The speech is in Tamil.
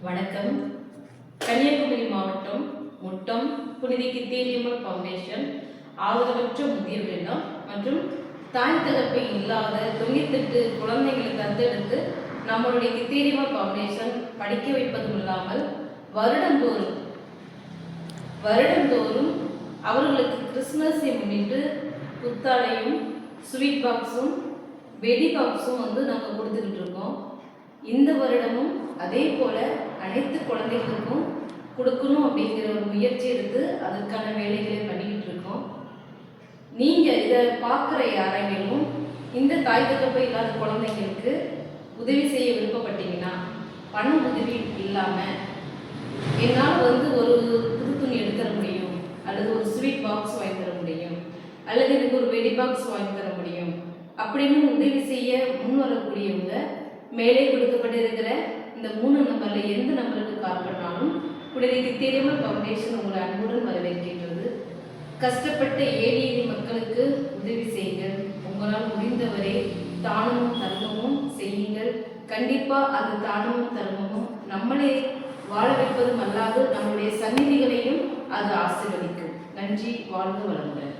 வணக்கம். கன்னியாகுமரி மாவட்டம் முட்டம் புனித கித்தேரியம்மன் ஃபவுண்டேஷன் ஆதரவற்ற முதியோர் இல்லம் மற்றும் தாய் தகப்பை இல்லாத 98 குழந்தைகளை தத்தெடுத்து நம்மளுடைய கித்தேரியம்மன் ஃபவுண்டேஷன் படிக்க வைப்பதும் இல்லாமல் வருடந்தோறும் அவர்களுக்கு கிறிஸ்மஸை முன்னிட்டு புத்தாடையும் ஸ்வீட் பாக்ஸும் வெடி பாக்ஸும் நாங்கள் கொடுத்துக்கிட்டு இருக்கோம். இந்த வருடமும் அதே போல அனைத்து குழந்தைகளுக்கும் கொடுக்கணும் அப்படிங்கிற ஒரு முயற்சி எடுத்து அதற்கான வேலைகளை பண்ணிக்கிட்டு இருக்கோம். நீங்கள் இதை பார்க்குற யாரெങ്കിലും இந்த தாய் தகப்பை இல்லாத குழந்தைங்களுக்கு உதவி செய்ய விருப்பப்பட்டீங்கன்னா, பண உதவி இல்லாமல் என்னால் ஒரு புது துணி எடுத்துற முடியும், அல்லது ஒரு ஸ்வீட் பாக்ஸ் வாங்கி தர முடியும், அல்லது எனக்கு ஒரு வெடி பாக்ஸ் வாங்கி தர முடியும் அப்படின்னு உதவி செய்ய முன் வரக்கூடியவங்க மேலே கொடுக்கப்பட்டிருக்கிற இந்த 3 நம்பரில் எந்த நம்பருக்கு கால் பண்ணாலும் புனித கித்தேரியம்மன் ஃபவுண்டேஷன் உங்களை அன்புடன் வரவேற்கின்றது. கஷ்டப்பட்ட ஏழை மக்களுக்கு உதவி செய்யுங்கள். உங்களால் முடிந்தவரை தானமும் தர்மமும் செய்யுங்கள். கண்டிப்பாக அந்த தானமும் தர்மமும் நம்மளே வாழ வைப்பதும் அல்லாது நம்முடைய சந்நிதிகளையும் அது ஆசீர்வதிக்கும். நன்றி. வாழ்க வளமுடன்.